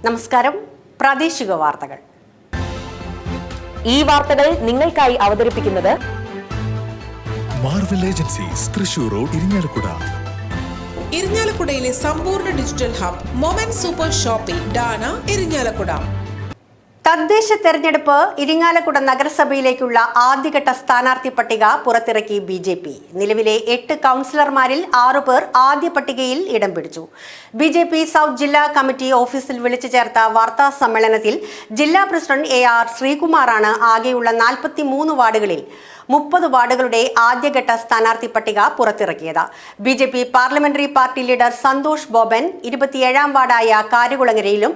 നമസ്കാരം. പ്രാദേശിക വാർത്തകൾ. ഈ വാർത്തകൾ നിങ്ങൾക്കായി അവതരിപ്പിക്കുന്നത് Marvel agencies Thrissur road Irinjalakuda. ഇരിങ്ങാലക്കുടയിലെ സമ്പൂർണ്ണ digital hub moment super shopping ഡാന ഇരിങ്ങാലക്കുട. തദ്ദേശ തെരഞ്ഞെടുപ്പ് ഇരിങ്ങാലക്കുട നഗരസഭയിലേക്കുള്ള ആദ്യഘട്ട സ്ഥാനാർത്ഥി പട്ടിക പുറത്തിറക്കി BJP. നിലവിലെ 8 കൗൺസിലർമാരിൽ 6 പേർ ആദ്യ പട്ടികയിൽ ഇടം പിടിച്ചു. BJP സൗത്ത് ജില്ലാ കമ്മിറ്റി ഓഫീസിൽ വിളിച്ചു ചേർത്ത വാർത്താ സമ്മേളനത്തിൽ ജില്ലാ പ്രസിഡന്റ് AR ശ്രീകുമാറാണ് ആകെയുള്ള 43 വാർഡുകളിൽ 30 വാർഡുകളുടെ ആദ്യഘട്ട സ്ഥാനാർത്ഥി പട്ടിക പുറത്തിറക്കിയത്. BJP parliamentary party leader Santhosh Boban 27ാം വാർഡായ കാരുകുളങ്ങരയിലും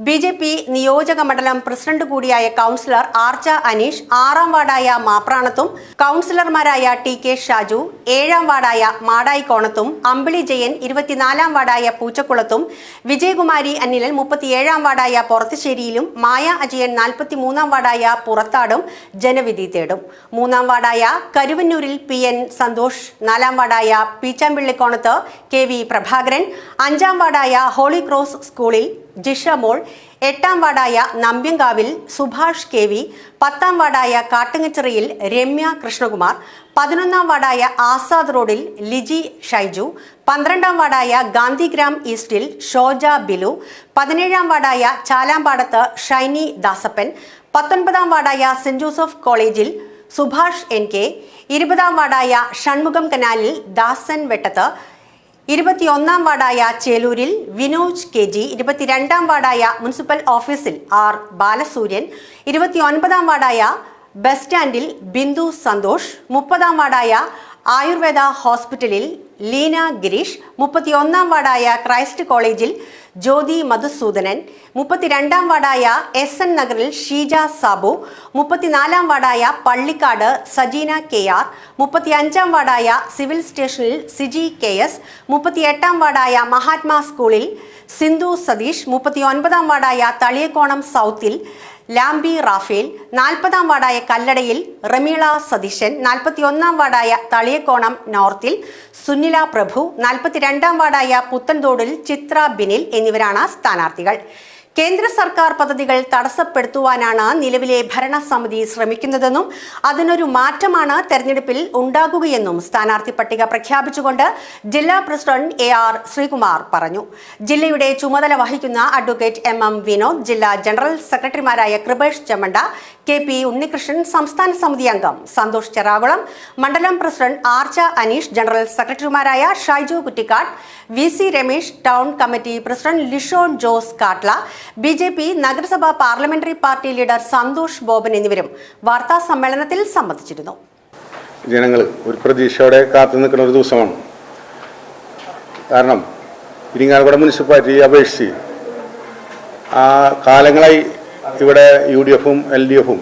BJP നിയോജക മണ്ഡലം പ്രസിഡന്റ് കൂടിയായ കൗൺസിലർ ആർച്ച അനീഷ് 6ാം വാർഡായ മാപ്രാണത്തും കൗൺസിലർമാരായ TK ഷാജു 7ാം വാർഡായ മാടായിക്കോണത്തും അമ്പിളി ജയൻ 24ാം വാർഡായ പൂച്ചക്കുളത്തും വിജയകുമാരി അനിലൻ 37ാം വാർഡായ പൊറത്തുശ്ശേരിയിലും മായ അജയൻ 43ാം വാർഡായ പുറത്താടും ജനവിധി തേടും. 3ാം വാർഡായ കരുവന്നൂരിൽ PN സന്തോഷ്, 4ാം വാർഡായ പീച്ചാമ്പിള്ളിക്കോണത്ത് KV പ്രഭാകരൻ, 5ാം വാർഡായ ഹോളി ക്രോസ് സ്കൂളിൽ ജിഷ മോൾ, 8ാം വാർഡായ നമ്പ്യങ്കാവിൽ സുഭാഷ് KV, 10ാം വാർഡായ കാട്ടുങ്ങച്ചിറയിൽ രമ്യ കൃഷ്ണകുമാർ, 11ാം വാർഡായ ആസാദ് റോഡിൽ ലിജി ഷൈജു, 12ാം വാർഡായ ഗാന്ധിഗ്രാം ഈസ്റ്റിൽ ഷോജ ബിലു, 17ാം വാർഡായ ചാലാമ്പാടത്ത് ഷൈനി ദാസപ്പൻ, 19ാം വാർഡായ സെന്റ് ജോസഫ് കോളേജിൽ സുഭാഷ് NK, 20ാം വാർഡായ ഷൺമുഖം കനാലിൽ ദാസൻ വെട്ടത്ത്, 21ാം വാർഡായ ചേലൂരിൽ വിനോജ് KG, 22ാം വാർഡായ മുനിസിപ്പൽ ഓഫീസിൽ R ബാലസൂര്യൻ, 29ാം വാർഡായ ബസ് സ്റ്റാൻഡിൽ ബിന്ദു സന്തോഷ്, 30ാം വാർഡായ ആയുർവേദ ഹോസ്പിറ്റലിൽ ലീന ഗിരീഷ്, 31ാം വാർഡായ ക്രൈസ്റ്റ് കോളേജിൽ ജ്യോതി മധുസൂദനൻ, 32ാം വാർഡായ SN നഗറിൽ ഷീജ സാബു, 34ാം വാർഡായ പള്ളിക്കാട് സജീന KR, 35ാം വാർഡായ സിവിൽ സ്റ്റേഷനിൽ സിജി KS, 38ാം വാർഡായ മഹാത്മാ സ്കൂളിൽ സിന്ധു സതീഷ്, 39ാം വാർഡായ തളിയക്കോണം സൗത്തിൽ ലാംബി റാഫേൽ, 40ാം വാർഡായ കല്ലടയിൽ റമീള സതീശൻ, 41ാം വാർഡായ തളിയക്കോണം നോർത്തിൽ സുനില പ്രഭു, 42ാം വാർഡായ പുത്തൻതോടിൽ ചിത്ര ബിനിൽ എന്നിവരാണ് സ്ഥാനാർത്ഥികൾ. കേന്ദ്ര സർക്കാർ പദ്ധതികൾ തടസ്സപ്പെടുത്തുവാനാണ് നിലവിലെ ഭരണസമിതി ശ്രമിക്കുന്നതെന്നും അതിനൊരു മാറ്റമാണ് തെരഞ്ഞെടുപ്പിൽ ഉണ്ടാകുകയെന്നും സ്ഥാനാർത്ഥി പട്ടിക പ്രഖ്യാപിച്ചുകൊണ്ട് ജില്ലാ പ്രസിഡന്റ് AR ശ്രീകുമാർ പറഞ്ഞു. ജില്ലയുടെ ചുമതല വഹിക്കുന്ന അഡ്വക്കേറ്റ് MM വിനോദ്, ജില്ലാ ജനറൽ സെക്രട്ടറിമാരായ കൃപേഷ് ചെമ്മണ്ട, KP ഉണ്ണികൃഷ്ണൻ, സംസ്ഥാന സമിതി അംഗം സന്തോഷ് ചെറാകുളം, മണ്ഡലം പ്രസിഡന്റ് ആർച്ച അനീഷ്, ജനറൽ സെക്രട്ടറിമാരായ Shaiju Kuttikkad, VC Ramesh, town committee president Lishon Jose Kattla, BJP നഗരസഭാ parliamentary party leader Santhosh Boban എന്നിവരും വാർത്താ സമ്മേളനത്തിൽ സംബന്ധിച്ചിരുന്നു. ജനങ്ങൾ ഒരു പ്രതീക്ഷയോടെ കാത്തു നിൽക്കുന്ന ഒരു ദിവസമാണ്. കാരണം ഇരിങ്ങാലക്കുട മുനിസിപ്പാലിറ്റി അപേക്ഷിച്ച് കാലങ്ങളായി ഇവിടെ UDFും LDFും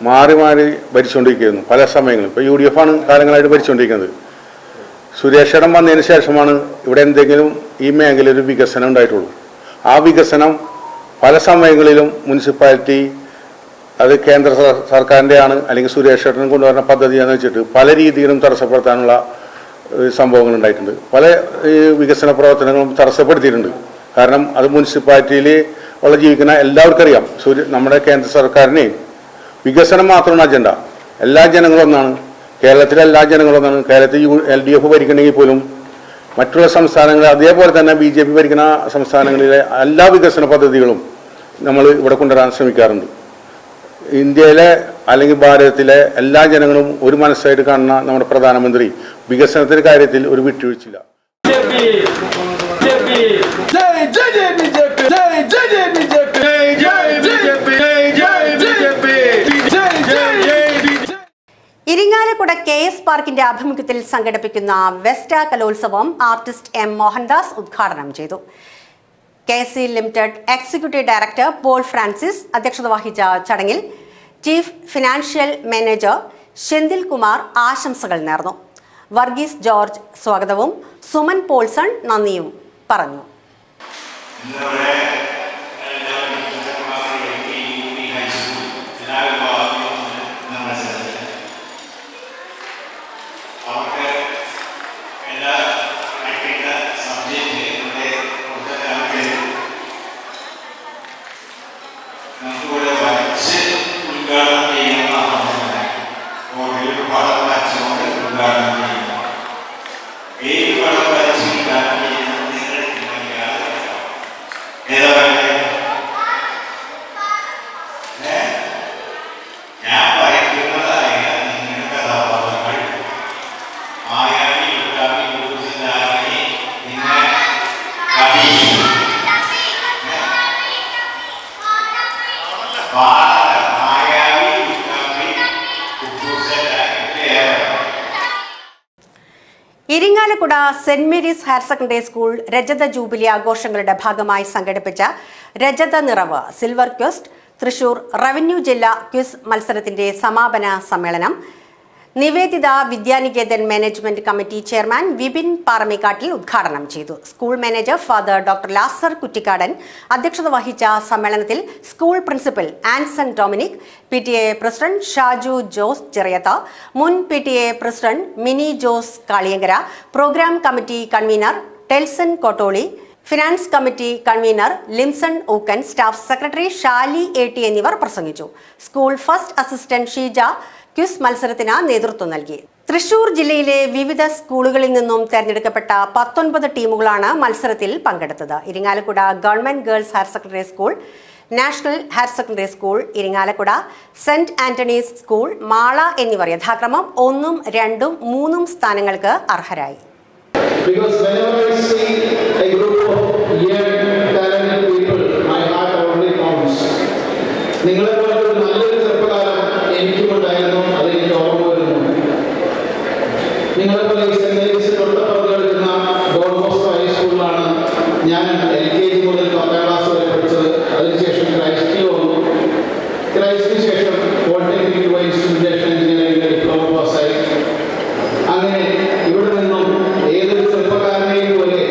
മാറി മാറി ഭരിച്ചുകൊണ്ടിരിക്കുന്നു. പല സമയങ്ങളും ഇപ്പോൾ UDF ആണ് കാലങ്ങളായിട്ട് ഭരിച്ചുകൊണ്ടിരിക്കുന്നത്. സുരേഷേടം വന്നതിന് ശേഷമാണ് ഇവിടെ എന്തെങ്കിലും ഈ മേഖലയിൽ ഒരു വികസനം ഉണ്ടായിട്ടുള്ളൂ. ആ വികസനം പല സമയങ്ങളിലും മുനിസിപ്പാലിറ്റി അത് കേന്ദ്ര സർക്കാരിൻ്റെ ആണ് അല്ലെങ്കിൽ സുരേഷേട്ടനും കൊണ്ടുവരുന്ന പദ്ധതിയാണെന്ന് വെച്ചിട്ട് പല രീതിയിലും തടസ്സപ്പെടുത്താനുള്ള സംഭവങ്ങൾ ഉണ്ടായിട്ടുണ്ട്. പല വികസന പ്രവർത്തനങ്ങളും തടസ്സപ്പെടുത്തിയിട്ടുണ്ട്. കാരണം അത് മുനിസിപ്പാലിറ്റിയിൽ ഉള്ള ജീവിക്കുന്ന എല്ലാവർക്കും അറിയാം. നമ്മുടെ കേന്ദ്ര സർക്കാരിന് വികസനം മാത്രമാണ് അജണ്ട. എല്ലാ ജനങ്ങളും ഒന്നാണ്. കേരളത്തിലെ എല്ലാ ജനങ്ങളും ഒന്നാണ്. കേരളത്തിൽ LDF ഭരിക്കണമെങ്കിൽ പോലും മറ്റുള്ള സംസ്ഥാനങ്ങൾ അതേപോലെ തന്നെ BJP ഭരിക്കുന്ന സംസ്ഥാനങ്ങളിലെ എല്ലാ വികസന പദ്ധതികളും നമ്മൾ ഇവിടെ കൊണ്ടുവരാൻ ശ്രമിക്കാറുണ്ട്. ഇന്ത്യയിലെ അല്ലെങ്കിൽ ഭാരതത്തിലെ എല്ലാ ജനങ്ങളും ഒരു മനസ്സായിട്ട് കാണുന്ന നമ്മുടെ പ്രധാനമന്ത്രി വികസനത്തിന്റെ കാര്യത്തിൽ ഒരു വിട്ടുവീഴ്ചയില്ല. ഇരിങ്ങാലക്കുട KS പാർക്കിന്റെ ആഭിമുഖ്യത്തിൽ സംഘടിപ്പിക്കുന്ന വെസ്റ്റ കലോത്സവം ആർട്ടിസ്റ്റ് M മോഹൻദാസ് ഉദ്ഘാടനം ചെയ്തു. KC limited executive director Paul Francis അധ്യക്ഷത വഹിച്ച ചടങ്ങിൽ chief financial manager Senthil Kumar ആശംസകൾ നേർന്നു. വർഗീസ് ജോർജ് സ്വാഗതവും സുമൻ പോൾസൺ നന്ദിയും പറഞ്ഞു. Irinjalakuda Saint Mary's higher secondary school രജത ജൂബിലി ആഘോഷങ്ങളുടെ ഭാഗമായി സംഘടിപ്പിച്ച രജത നിറവ് സിൽവർ ക്വസ്റ്റ് തൃശൂർ റവന്യൂ ജില്ലാ ക്വിസ് മത്സരത്തിന്റെ സമാപന സമ്മേളനം Nivedita Vidyaniketan management committee chairman Vipin Paramekkattil ഉദ്ഘാടനം ചെയ്തു. School manager father doctor Lazar Kuttikkadan അധ്യക്ഷത വഹിച്ച സമ്മേളനത്തിൽ school principal Anson Dominic, PTA president Shaju Jose Cheriyath, മുൻ PTA president Mini Jose Kaliyankara, programme committee convener Telson Kottoli, finance committee convener Limson Ookkan, staff secretary Shali AT എന്നിവർ പ്രസംഗിച്ചു. School first assistant Sheeja quiz മത്സരത്തിന് നേതൃത്വം നൽകി. തൃശൂർ ജില്ലയിലെ വിവിധ സ്കൂളുകളിൽ നിന്നും തെരഞ്ഞെടുക്കപ്പെട്ട 19 ടീമുകളാണ് മത്സരത്തിൽ പങ്കെടുത്തത്. Irinjalakuda government girls higher secondary school, national higher secondary school, Irinjalakuda saint Antony's school, Mala എന്നിവർ യഥാക്രമം 1, 2, 3 സ്ഥാനങ്ങൾക്ക് അർഹരായി. നിങ്ങളെപ്പോലെ സെന്റ് മേരീസിൽ പങ്കെടുക്കുന്ന ഡോൺ ബോസ്കോ ഹൈസ്കൂളിലാണ് ഞാൻ LKG മുതൽ 10ാം ക്ലാസ് വരെ പഠിച്ചത്. അതിനുശേഷം ക്രൈസ്റ്റിൽ വന്നു. ക്രൈസ്റ്റിന് ശേഷം പോളിടെക്നിക് ഇൻസ്ട്രുമെന്റേഷൻ എഞ്ചിനീയറിംഗിൽ ഡിപ്ലോമ പാസ്സായി. അങ്ങനെ ഇവിടെ നിന്നും ഏതൊരു ചെറുപ്പക്കാരനെയും പോലെ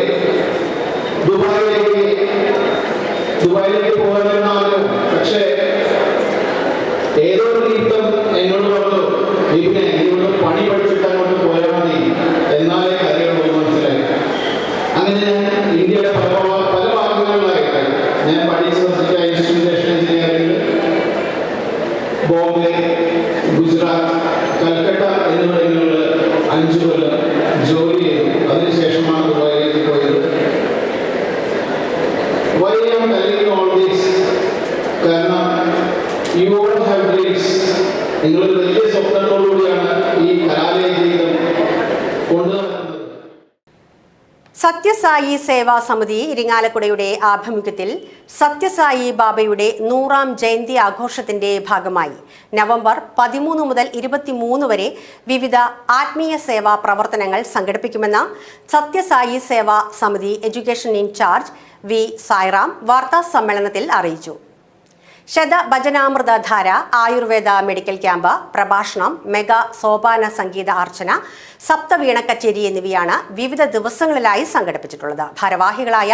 ദുബായിലേക്ക് പോകാനാണ്. പക്ഷേ ഏതോ ഒരു നിമിത്തം എന്നോട് പറഞ്ഞു, ഇതിനെ ഇവിടെ പണി പഠിച്ചിട്ട് അങ്ങോട്ട് പോയാൽ മതി, എന്നാലേ കാര്യങ്ങൾ മനസ്സിലായി. അങ്ങനെ ഞാൻ ഇന്ത്യയുടെ പല ഭാഗങ്ങളിലായിട്ട് ഞാൻ പഠിച്ച ഇൻസ്ട്രുമെന്റേഷൻ എഞ്ചിനീയറിംഗ് ബോംബെ, ഗുജറാത്ത്, കൽക്കട്ട എന്നിവിടങ്ങളിൽ 5 കൊല്ലം ജോലി ചെയ്തു. അതിനുശേഷമാണ് ദുബായിലേക്ക് പോയത്. Why I am telling you all this? കാരണം you all have dreams. നിങ്ങൾ വലിയ സ്വപ്നങ്ങളോടുകൂടിയാണ് ഈ കലാലയ ജീവിതം കൊണ്ടുനടക്കുന്നത്. സത്യസായി സേവാ സമിതി ഇരിങ്ങാലക്കുടയുടെ ആഭിമുഖ്യത്തിൽ സത്യസായി ബാബയുടെ 100ാം ജയന്തി ആഘോഷത്തിന്റെ ഭാഗമായി നവംബർ 13 മുതൽ 23 വരെ വിവിധ ആത്മീയ സേവാ പ്രവർത്തനങ്ങൾ സംഘടിപ്പിക്കുമെന്ന് സത്യസായി സേവാ സമിതി എഡ്യൂക്കേഷൻ ഇൻചാർജ് V. സായിറാം വാർത്താ സമ്മേളനത്തിൽ അറിയിച്ചു. ശതഭജനാമൃതധാര, ആയുർവേദ മെഡിക്കൽ ക്യാമ്പ്, പ്രഭാഷണം, മെഗാ സോപാന സംഗീത അർച്ചന, സപ്തവീണ കച്ചേരി എന്നിവയാണ് വിവിധ ദിവസങ്ങളിലായി സംഘടിപ്പിച്ചിട്ടുള്ളത്. ഭാരവാഹികളായ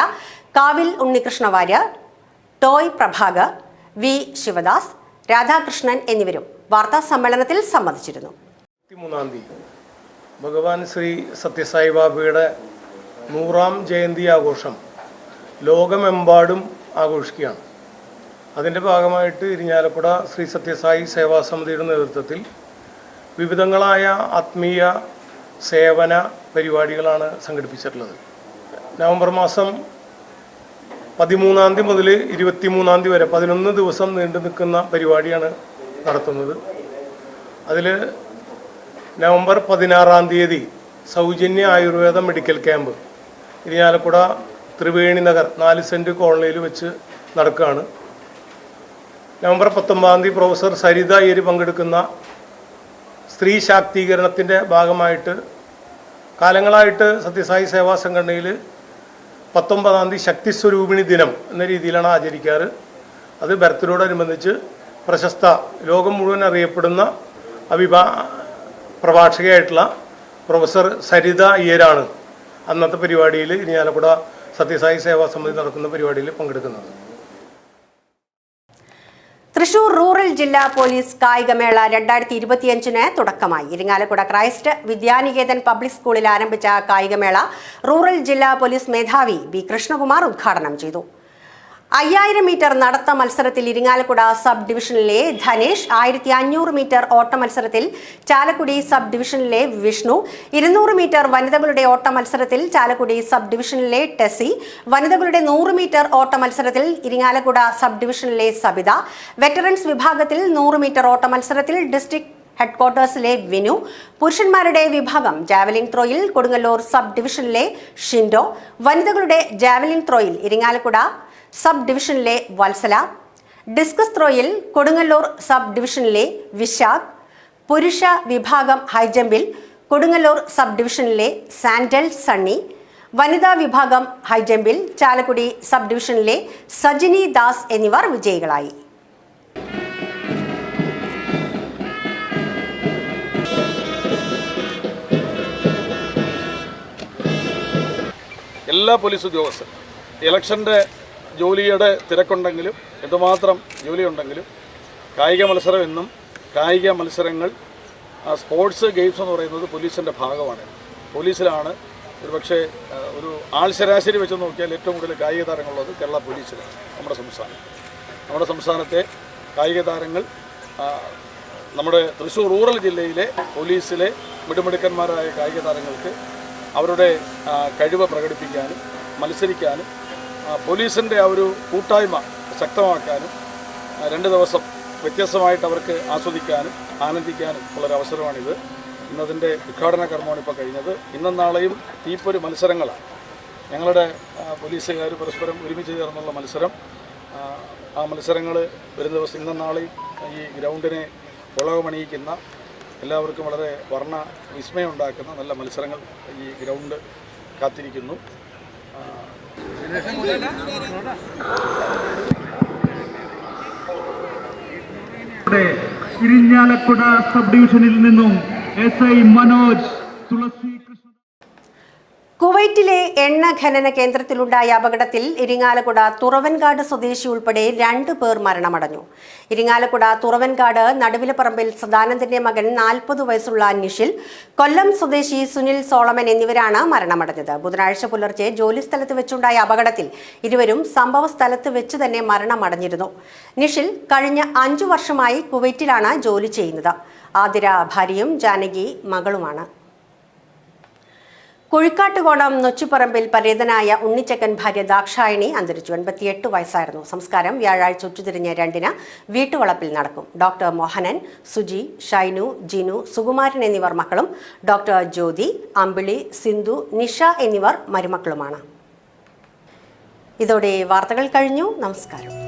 കാവിൽ ഉണ്ണികൃഷ്ണ വാര്യർ, ടോയ് പ്രഭാകർ, V. ശിവദാസ്, രാധാകൃഷ്ണൻ എന്നിവരും വാർത്താ സമ്മേളനത്തിൽ സംബന്ധിച്ചിരുന്നു. 23-ാം തീയതി ഭഗവാൻ ശ്രീ സത്യസായി ബാബയുടെ 100ാം ജയന്തി ആഘോഷം ലോകമെമ്പാടും ആഘോഷിക്കുകയാണ്. അതിൻ്റെ ഭാഗമായിട്ട് ഇരിങ്ങാലക്കുട ശ്രീ സത്യസായി സേവാ സമിതിയുടെ നേതൃത്വത്തിൽ വിവിധങ്ങളായ ആത്മീയ സേവന പരിപാടികളാണ് സംഘടിപ്പിച്ചിട്ടുള്ളത്. നവംബർ മാസം 13-ാം തീയതി മുതൽ 23-ാം തീയതി വരെ 11 ദിവസം നീണ്ടു നിൽക്കുന്ന പരിപാടിയാണ് നടത്തുന്നത്. അതിൽ നവംബർ 16-ാം തീയതി സൗജന്യ Ayurveda medical camp Irinjalakuda Triveni Nagar 4 cent കോളനിയിൽ വെച്ച് നടക്കുകയാണ്. നവംബർ 19-ാം തീയതി പ്രൊഫസർ സരിത അയ്യര് പങ്കെടുക്കുന്ന സ്ത്രീ ശാക്തീകരണത്തിൻ്റെ ഭാഗമായിട്ട് കാലങ്ങളായിട്ട് സത്യസായി സേവാ സംഘടനയിൽ 19-ാം തീയതി ശക്തി സ്വരൂപിണി ദിനം എന്ന രീതിയിലാണ് ആചരിക്കാറ്. അത് ബർത്ത്ഡേയോടനുബന്ധിച്ച് പ്രശസ്ത ലോകം മുഴുവൻ അറിയപ്പെടുന്ന പ്രഭാഷകയായിട്ടുള്ള പ്രൊഫസർ സരിത അയ്യരാണ് അന്നത്തെ പരിപാടിയിൽ ഇരിങ്ങാലക്കുട സത്യസായി സേവാ സമിതി നടക്കുന്ന പരിപാടിയിൽ പങ്കെടുക്കുന്നത്. തൃശൂർ റൂറൽ ജില്ലാ പോലീസ് കായികമേള 2025 തുടക്കമായി. ഇരിങ്ങാലക്കുട ക്രൈസ്റ്റ് വിദ്യാനികേതൻ പബ്ലിക് സ്കൂളിൽ ആരംഭിച്ച കായികമേള റൂറൽ ജില്ലാ പോലീസ് മേധാവി B. കൃഷ്ണകുമാർ ഉദ്ഘാടനം ചെയ്തു. 5000 മീറ്റർ നടത്ത മത്സരത്തിൽ ഇരിങ്ങാലക്കുട സബ് ഡിവിഷനിലെ ധനേഷ്, 1500 മീറ്റർ ഓട്ട മത്സരത്തിൽ ചാലക്കുടി സബ് ഡിവിഷനിലെ വിഷ്ണു, 200 മീറ്റർ വനിതകളുടെ ഓട്ട മത്സരത്തിൽ ചാലക്കുടി സബ് ഡിവിഷനിലെ ടെസി, വനിതകളുടെ 100 മീറ്റർ ഓട്ട മത്സരത്തിൽ ഇരിങ്ങാലക്കുട സബ് ഡിവിഷനിലെ സബിത, വെറ്ററൻസ് വിഭാഗത്തിൽ 100 മീറ്റർ ഓട്ട മത്സരത്തിൽ ഡിസ്ട്രിക്ട് ഹെഡ്ക്വാർട്ടേഴ്സിലെ വിനു, പുരുഷന്മാരുടെ വിഭാഗം ജാവലിൻ ത്രോയിൽ കൊടുങ്ങല്ലൂർ സബ് ഡിവിഷനിലെ ഷിൻഡോ, വനിതകളുടെ ജാവലിൻ ത്രോയിൽ ഇരിങ്ങാലക്കുട സബ് ഡിവിഷനിലെ വത്സല, ഡിസ്കസ് ത്രോയിൽ കൊടുങ്ങല്ലൂർ സബ് ഡിവിഷനിലെ വിശാഖ്, പുരുഷ വിഭാഗം ഹൈജമ്പിൽ കൊടുങ്ങല്ലൂർ സബ് ഡിവിഷനിലെ സാൻഡൽ സണ്ണി, വനിതാ വിഭാഗം ഹൈജമ്പിൽ ചാലക്കുടി സബ് ഡിവിഷനിലെ സജിനി ദാസ് എന്നിവർ വിജയികളായി. എല്ലാ പോലീസ് ഉദ്യോഗസ്ഥരും ഇലക്ഷൻ്റെ ജോലിയുടെ തിരക്കുണ്ടെങ്കിലും എന്തുമാത്രം ജോലിയുണ്ടെങ്കിലും കായിക മത്സരം എന്നും കായിക മത്സരങ്ങൾ സ്പോർട്സ് ഗെയിംസ് എന്ന് പറയുന്നത് പോലീസിൻ്റെ ഭാഗമാണ്. പോലീസിലാണ് ഒരുപക്ഷെ ഒരു ആൾ ശരാശരി വെച്ച് നോക്കിയാൽ ഏറ്റവും കൂടുതൽ കായിക താരങ്ങളുള്ളത് കേരള പോലീസിലാണ്. നമ്മുടെ സംസ്ഥാനത്തെ കായിക താരങ്ങൾ നമ്മുടെ തൃശ്ശൂർ റൂറൽ ജില്ലയിലെ പോലീസിലെ മിടുമിടുക്കന്മാരായ കായിക താരങ്ങൾക്ക് അവരുടെ കഴിവ് പ്രകടിപ്പിക്കാനും മത്സരിക്കാനും പോലീസിൻ്റെ ആ ഒരു കൂട്ടായ്മ ശക്തമാക്കാനും 2 ദിവസം വ്യത്യസ്തമായിട്ട് അവർക്ക് ആസ്വദിക്കാനും ആനന്ദിക്കാനും ഉള്ളൊരവസരമാണിത്. ഇന്നതിൻ്റെ ഉദ്ഘാടന കർമ്മമാണ് ഇപ്പോൾ കഴിഞ്ഞത്. ഇന്നും നാളെയും തീപ്പൊരു മത്സരങ്ങളാണ്. ഞങ്ങളുടെ പോലീസുകാർ പരസ്പരം ഒരുമിച്ച് ചേർന്നുള്ള മത്സരം. ആ മത്സരങ്ങൾ വരുന്ന ദിവസം ഇന്നും നാളെയും ഈ ഗ്രൗണ്ടിനെ പുളകമണിയിക്കുന്ന എല്ലാവർക്കും വളരെ വർണ്ണ വിസ്മയം ഉണ്ടാക്കുന്ന നല്ല മത്സരങ്ങൾ ഈ ഗ്രൗണ്ട് കാത്തിരിക്കുന്നു. ഇരിഞ്ഞാലക്കുട സബ് ഡിവിഷനിൽ നിന്നും SI മനോജ് തുളസി. കുവൈറ്റിലെ എണ്ണ ഖനന കേന്ദ്രത്തിലുണ്ടായ അപകടത്തിൽ ഇരിങ്ങാലക്കുട തുറവൻകാട് സ്വദേശി ഉൾപ്പെടെ 2 പേർ മരണമടഞ്ഞു. ഇരിങ്ങാലക്കുട തുറവൻകാട് നടുവിലപ്പറമ്പിൽ സദാനന്ദന്റെ മകൻ 40 വയസ്സുള്ള നിഷിൽ, കൊല്ലം സ്വദേശി സുനിൽ സോളമൻ എന്നിവരാണ് മരണമടഞ്ഞത്. ബുധനാഴ്ച പുലർച്ചെ ജോലിസ്ഥലത്ത് വെച്ചുണ്ടായ അപകടത്തിൽ ഇരുവരും സംഭവ സ്ഥലത്ത് വെച്ച് തന്നെ മരണമടഞ്ഞിരുന്നു. നിഷിൽ കഴിഞ്ഞ 5 വർഷമായി കുവൈറ്റിലാണ് ജോലി ചെയ്യുന്നത്. ആതിര ഭാര്യയും ജാനകി മകളുമാണ്. കുഴിക്കാട്ടുകോണം നൊച്ചിപ്പറമ്പിൽ പരേതനായ ഉണ്ണിച്ചക്കൻ ഭാര്യ ദാക്ഷായണി അന്തരിച്ചു. 88 വയസ്സായിരുന്നു. സംസ്കാരം വ്യാഴാഴ്ച ഉച്ചതിരിഞ്ഞ് 2-ന് വീട്ടുവളപ്പിൽ നടക്കും. ഡോക്ടർ മോഹനൻ, സുജി, ഷൈനു, ജിനു, സുകുമാരൻ എന്നിവർ മക്കളും ഡോക്ടർ ജ്യോതി, അമ്പിളി, സിന്ധു, നിഷ എന്നിവർ മരുമക്കളുമാണ്. ഇതോടെ വാർത്തകൾ കഴിഞ്ഞു. നമസ്കാരം.